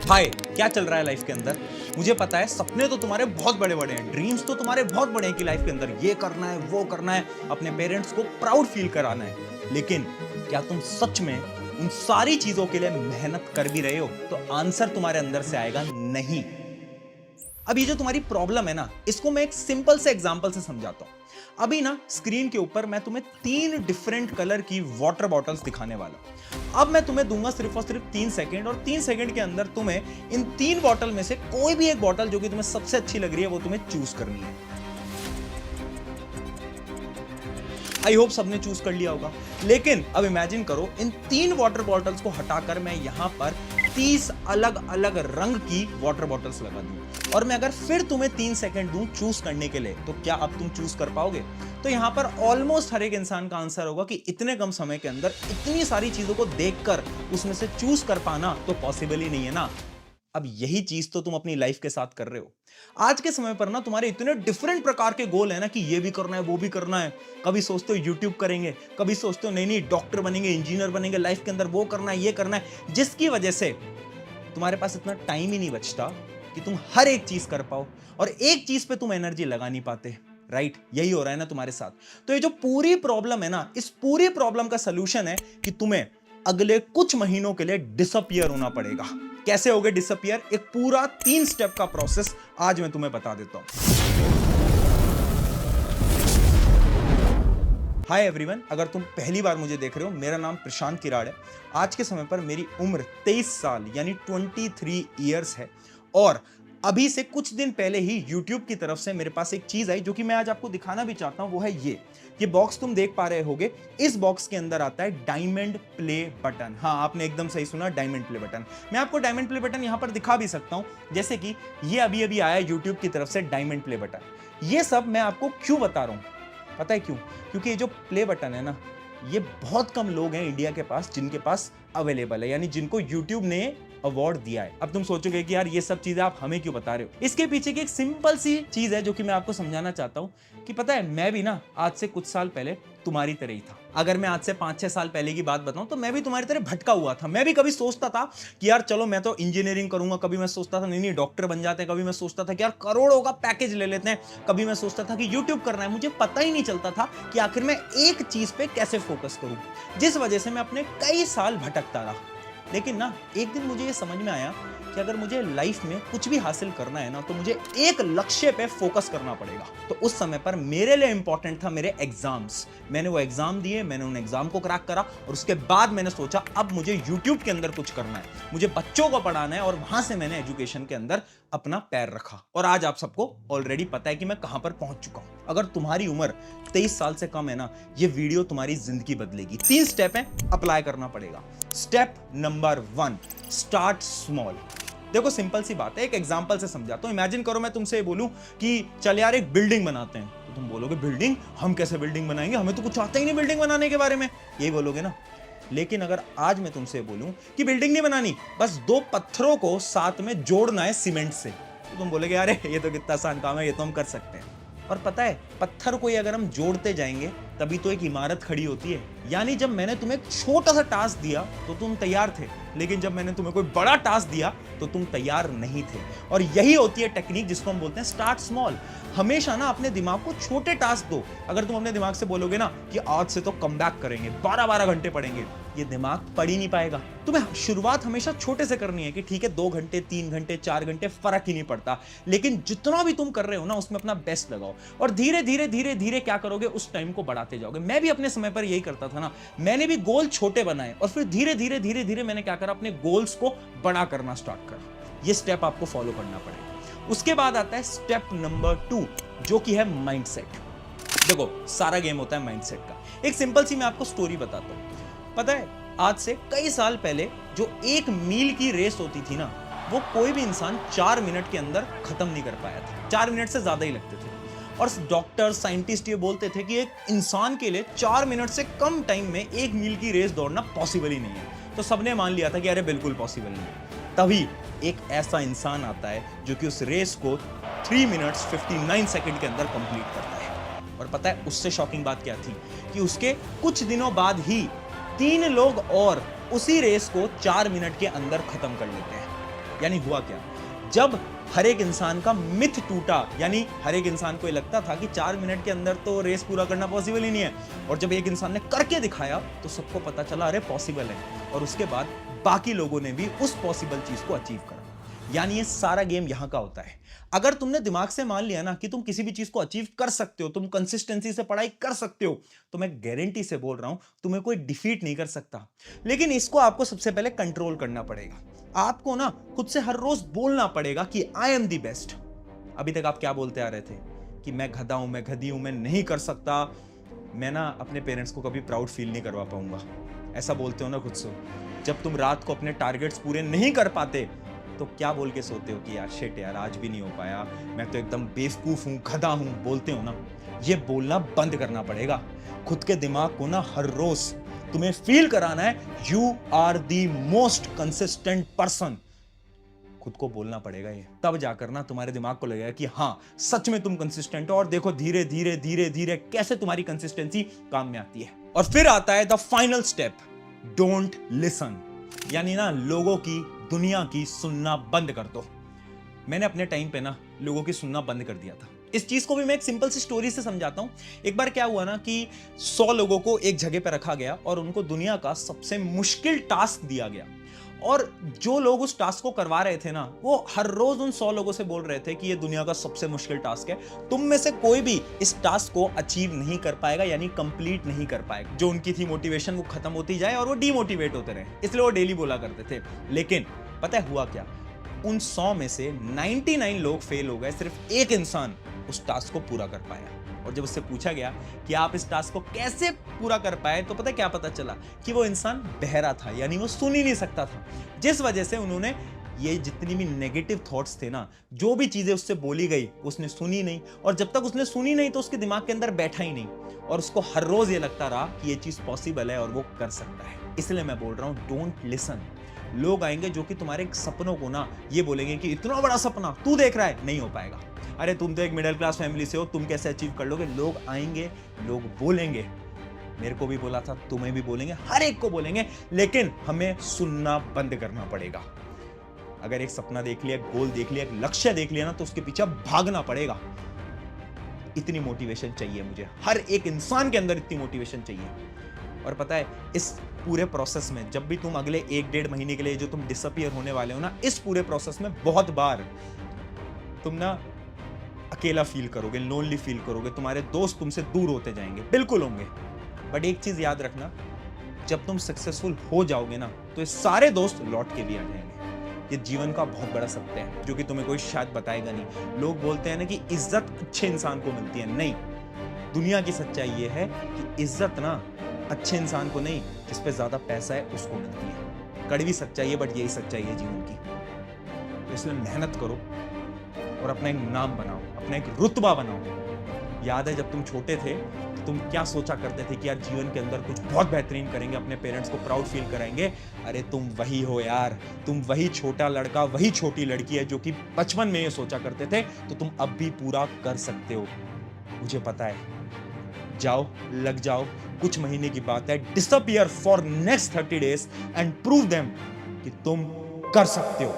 हाय, क्या चल रहा है लाइफ के अंदर? मुझे पता है सपने तो तुम्हारे बहुत बड़े बड़े हैं, ड्रीम्स तो तुम्हारे बहुत बड़े हैं कि लाइफ के अंदर ये करना है, वो करना है, अपने पेरेंट्स को प्राउड फील कराना है। लेकिन क्या तुम सच में उन सारी चीजों के लिए मेहनत कर भी रहे हो? तो आंसर तुम्हारे अंदर से आएगा नहीं। अब ये जो तुम्हारी प्रॉब्लम है ना, इसको मैं एक सिंपल से एग्जांपल से समझाता हूं। अभी ना स्क्रीन के ऊपर मैं तुम्हें 3 डिफरेंट कलर की वाटर बॉटल्स दिखाने वाला हूं। अब मैं तुम्हें दूंगा सिर्फ और सिर्फ 3 सेकंड, और 3 सेकंड के अंदर तुम्हें इन 3 बॉटल में से कोई भी एक बॉटल जो कि तुम्हें सबसे अच्छी लग रही है वो तुम्हें चूज करनी है। आई होप सबने चूज कर लिया होगा। लेकिन अब इमेजिन करो, इन 3 वाटर बॉटल्स को हटाकर मैं यहां पर 30 अलग अलग रंग की वाटर बॉटल्स लगा दूं, और मैं अगर फिर तुम्हें 3 सेकंड दूं चूज करने के लिए, तो क्या अब तुम चूज कर पाओगे? तो यहां पर ऑलमोस्ट हर एक इंसान का आंसर होगा कि इतने कम समय के अंदर इतनी सारी चीजों को देखकर उसमें से चूज कर पाना तो पॉसिबल ही नहीं है ना। अब यही चीज तो तुम अपनी लाइफ के साथ कर रहे हो। आज के समय पर ना तुम्हारे इतने डिफरेंट प्रकार के गोल है ना कि ये भी करना है, वो भी करना है। कभी सोचते हो यूट्यूब करेंगे, कभी सोचते हो नहीं नहीं डॉक्टर बनेंगे, इंजीनियर बनेंगे, लाइफ के अंदर वो करना है, ये करना है, जिसकी वजह से तुम्हारे पास इतना टाइम ही नहीं बचता कि तुम हर एक चीज कर पाओ, और एक चीज पे तुम एनर्जी लगा नहीं पाते। राइट, यही हो रहा है ना तुम्हारे साथ। तो ये जो पूरी प्रॉब्लम है ना, इस पूरी प्रॉब्लम का सलूशन है कि तुम्हें अगले कुछ महीनों के लिए डिसअपियर होना पड़ेगा। कैसे होगे डिसअपियर? एक पूरा 3 स्टेप का प्रोसेस आज मैं तुम्हें बता देता हूं। हाय एवरीवन, अगर तुम पहली बार मुझे देख रहे हो, मेरा नाम प्रशांत किराड़ है। आज के समय पर मेरी उम्र 23 साल यानी 23 इयर्स है, और अभी से कुछ दिन पहले ही YouTube की तरफ से मेरे पास एक चीज आई जो कि मैं आज आपको दिखाना भी चाहता हूं। वो है ये बॉक्स तुम देख पा रहे होगे। इस बॉक्स के अंदर आता है डायमंड प्ले बटन। हाँ, आपने एकदम सही सुना, डायमंड प्ले बटन। मैं आपको डायमंड प्ले बटन यहां पर दिखा भी सकता हूं, जैसे कि ये अभी अभी आया YouTube की तरफ से डायमंड प्ले बटन। ये सब मैं आपको क्यों बता रहा हूं? पता है क्यों? क्योंकि ये जो प्ले बटन है ना, ये बहुत कम लोग हैं इंडिया के पास जिनके पास अवेलेबल है, यानी जिनको YouTube ने अवार्ड दिया है। अब तुम सोचोगे कि यार ये सब चीजें आप हमें क्यों बता रहे हो? इसके पीछे की एक सिंपल सी चीज है जो कि मैं आपको समझाना चाहता हूं कि पता है, मैं भी ना आज से कुछ साल पहले तुम्हारी तरह ही था। अगर मैं आज से 5-6 साल पहले की बात बताऊं तो मैं भी तुम्हारी तरह भटका हुआ था। मैं भी कभी सोचता था कि यार चलो मैं तो इंजीनियरिंग करूंगा, कभी मैं सोचता था नहीं नहीं डॉक्टर बन जाते हैं, कभी मैं सोचता था कि यार करोड़ों का पैकेज ले लेते हैं, कभी मैं सोचता था कि यूट्यूब करना है। मुझे पता ही नहीं चलता था कि आखिर मैं एक चीज पे कैसे फोकस करूं, जिस वजह से मैं अपने कई साल भटकता रहा। लेकिन ना एक दिन मुझे ये समझ में आया कि अगर मुझे लाइफ में कुछ भी हासिल करना है ना, तो मुझे एक लक्ष्य पे फोकस करना पड़ेगा। तो उस समय पर मेरे लिए इंपॉर्टेंट था मेरे एग्जाम्स। मैंने वो एग्जाम दिए, मैंने उन एग्जाम को क्रैक करा, और उसके बाद मैंने सोचा अब मुझे यूट्यूब के अंदर कुछ करना है, मुझे बच्चों को पढ़ाना है, और वहां से मैंने एजुकेशन के अंदर अपना पैर रखा। और आज आप सबको ऑलरेडी पता है कि मैं कहां पर पहुंच चुका हूं। अगर तुम्हारी उम्र 23 साल से कम है ना, ये वीडियो तुम्हारी जिंदगी बदलेगी। 3 स्टेप है, अप्लाई करना पड़ेगा। Step number 1, start small. देखो सिंपल सी बात है, एक एग्जांपल से समझाता हूं। इमेजिन करो मैं तुमसे बोलूं कि चल यार एक बिल्डिंग बनाते हैं, तो तुम बोलोगे बिल्डिंग? हम कैसे बिल्डिंग बनाएंगे, हमें तो कुछ आता ही नहीं बिल्डिंग बनाने के बारे में, यही बोलोगे ना। लेकिन अगर आज मैं तुमसे बोलूं कि बिल्डिंग नहीं बनानी, बस 2 पत्थरों को साथ में जोड़ना है सीमेंट से, तो तुम बोलोगे यार ये तो कितना आसान काम है, ये तो हम कर सकते हैं। और पता है, पत्थर को ही अगर हम जोड़ते जाएंगे तभी तो एक इमारत खड़ी होती है। यानी जब मैंने तुम्हें एक छोटा सा टास्क दिया तो तुम तैयार थे, लेकिन जब मैंने तुम्हें कोई बड़ा टास्क दिया तो तुम तैयार नहीं थे। और यही होती है टेक्निक जिसको हम बोलते हैं स्टार्ट स्मॉल। हमेशा ना अपने दिमाग को छोटे टास्क दो। अगर तुम अपने दिमाग से बोलोगे ना कि आज से तो कम बैक करेंगे, 12-12 घंटे पढ़ेंगे, ये दिमाग पढ़ ही नहीं पाएगा। तुम्हें शुरुआत हमेशा छोटे से करनी है कि ठीक है 2 घंटे, 3 घंटे, 4 घंटे, फर्क ही नहीं पड़ता, लेकिन जितना भी तुम कर रहे हो ना उसमें अपना बेस्ट लगाओ, और धीरे धीरे धीरे धीरे क्या करोगे, उस टाइम को बढ़ाते जाओगे। मैं भी अपने समय पर यही करता था ना, मैंने भी गोल छोटे बनाए, और फिर धीरे धीरे धीरे धीरे मैंने क्या करा, अपने गोल्स को बड़ा करना स्टार्ट करा। ये स्टेप आपको फॉलो करना पड़ेगा। उसके बाद आता है स्टेप नंबर 2, जो कि है माइंडसेट। देखो सारा गेम होता है माइंडसेट का। एक सिंपल सी मैं आपको स्टोरी बताता हूं। पता है, आज से कई साल पहले जो 1 मील की रेस होती थी ना, वो कोई भी इंसान 4 मिनट के अंदर खत्म नहीं कर पाया था। 4 मिनट से ज्यादा ही लगते थे, और डॉक्टर साइंटिस्ट ये बोलते थे कि एक इंसान के लिए 4 मिनट से कम टाइम में 1 मील की रेस दौड़ना पॉसिबल ही नहीं है। तो सबने मान लिया था कि अरे बिल्कुल पॉसिबल नहीं है। तभी एक ऐसा इंसान आता है जो कि उस रेस को 3 मिनट्स 59 सेकंड के अंदर कंप्लीट करता है। और पता है उससे शॉकिंग बात क्या थी, कि उसके कुछ दिनों बाद ही 3 लोग और उसी रेस को 4 मिनट के अंदर खत्म कर लेते हैं। यानी हुआ क्या, जब हर एक इंसान का मिथ टूटा, यानी हर एक इंसान को ये लगता था कि 4 मिनट के अंदर तो रेस पूरा करना पॉसिबल ही नहीं है, और जब एक इंसान ने करके दिखाया तो सबको पता चला अरे पॉसिबल है, और उसके बाद बाकी लोगों ने भी उस पॉसिबल चीज को अचीव करा। यानी ये सारा गेम यहां का होता है। अगर तुमने दिमाग से मान लिया ना कि तुम किसी भी चीज को अचीव कर सकते हो, तुम कंसिस्टेंसी से पढ़ाई कर सकते हो, तो मैं गारंटी से बोल रहा हूं तुम्हें कोई डिफीट नहीं कर सकता। लेकिन इसको आपको सबसे पहले कंट्रोल करना पड़ेगा। आपको ना खुद से हर रोज बोलना पड़ेगा कि आई एम द बेस्ट। अभी तक आप क्या बोलते आ रहे थे कि मैं गधा हूं, मैं गधी हूं, मैं नहीं कर सकता, मैं ना अपने पेरेंट्स को कभी प्राउड फील नहीं करवा पाऊंगा, ऐसा बोलते हो ना खुद से। जब तुम रात को अपने टारगेट्स पूरे नहीं कर पाते तो क्या बोल के सोते हो कि यार शिट यार आज भी नहीं हो पाया, मैं तो एकदम बेवकूफ हूं, गधा हूं, बोलते हो ना। ये बोलना बंद करना पड़ेगा। खुद के दिमाग को ना हर रोज तुम्हें फील कराना है you are the most consistent person. खुद को बोलना पड़ेगा ये, तब जाकर ना तुम्हारे दिमाग को लगेगा कि हाँ सच में तुम कंसिस्टेंट हो, और देखो धीरे धीरे धीरे धीरे कैसे तुम्हारी कंसिस्टेंसी काम में आती है। और फिर आता है the final step, don't listen. यानी ना लोगों की, दुनिया की सुनना बंद कर दो। मैंने अपने टाइम पे ना लोगों की सुनना बंद कर दिया था। इस चीज को भी मैं एक सिंपल सी स्टोरी से समझाता हूं। एक बार क्या हुआ ना कि 100 लोगों को एक जगह पे रखा गया और उनको दुनिया का सबसे मुश्किल टास्क दिया गया, और जो लोग उस टास्क को करवा रहे थे ना, वो हर रोज उन 100 लोगों से बोल रहे थे कि ये दुनिया का सबसे मुश्किल टास्क है, तुम में से कोई भी इस टास्क को अचीव नहीं कर पाएगा, यानी कंप्लीट नहीं कर पाएगा। जो उनकी थी मोटिवेशन वो खत्म होती जाए और वो डीमोटिवेट होते रहे, इसलिए वो डेली बोला करते थे। लेकिन पता है हुआ क्या, उन 100 में से 99 लोग फेल हो गए, सिर्फ एक इंसान उस टास्क को पूरा कर पाया। और जब उससे पूछा गया कि आप इस टास्क को कैसे पूरा कर पाए, तो पता क्या पता चला कि वो इंसान बहरा था, यानी वो सुन ही नहीं सकता था। जिस वजह से उन्होंने ये जितनी भी नेगेटिव थॉट्स थे ना, जो भी चीजें उससे बोली गई उसने सुनी नहीं, और जब तक उसने सुनी नहीं तो उसके दिमाग के अंदर बैठा ही नहीं, और उसको हर रोज ये लगता रहा कि ये चीज पॉसिबल है और वो कर सकता है। इसलिए मैं बोल रहा हूं डोंट लिसन। लोग आएंगे जो कि तुम्हारे सपनों को ना ये बोलेंगे कि इतना बड़ा सपना तू देख रहा है, नहीं हो पाएगा, अरे तुम तो एक मिडिल क्लास फैमिली से हो, तुम कैसे अचीव कर लोगे। लोग आएंगे, लोग बोलेंगे, मेरे को भी बोला था, तुम्हें भी बोलेंगे, हर एक को बोलेंगे, लेकिन हमें सुनना बंद करना पड़ेगा। अगर एक सपना देख लिया, गोल देख लिया, एक लक्ष्य देख लिया ना, तो उसके पीछे भागना पड़ेगा। इतनी मोटिवेशन चाहिए मुझे, हर एक इंसान के अंदर इतनी मोटिवेशन चाहिए। और पता है इस पूरे प्रोसेस में जब भी तुम अगले 1-1.5 महीने के लिए जो तुम डिसअपीयर होने वाले हो ना, इस पूरे प्रोसेस में बहुत बार तुम ना अकेला फील करोगे, लोनली फील करोगे, तुम्हारे दोस्त तुमसे दूर होते जाएंगे, बिल्कुल होंगे। बट एक चीज याद रखना, जब तुम सक्सेसफुल हो जाओगे ना, तो ये सारे दोस्त लौट के भी आ जाएंगे। ये जीवन का बहुत बड़ा सत्य है जो कि तुम्हें कोई शायद बताएगा नहीं। लोग बोलते हैं ना कि इज्जत अच्छे इंसान को मिलती है, नहीं, दुनिया की सच्चाई ये है कि इज्जत ना अच्छे इंसान को नहीं, जिस पे ज्यादा पैसा है उसको मिलती है। कड़वी सच्चाई है, बट यही सच्चाई है जीवन की। तो इसलिए मेहनत करो और अपना एक नाम बनाओ, अपना एक रुतबा बनाओ। याद है जब तुम छोटे थे तो तुम क्या सोचा करते थे कि यार जीवन के अंदर कुछ बहुत बेहतरीन करेंगे, अपने पेरेंट्स को प्राउड फील कराएंगे। अरे तुम वही हो यार, तुम वही छोटा लड़का, वही छोटी लड़की है जो कि बचपन में ये सोचा करते थे, तो तुम अब भी पूरा कर सकते हो, मुझे पता है। जाओ, लग जाओ, कुछ महीने की बात है, disappear for next 30 days and prove them कि तुम कर सकते हो।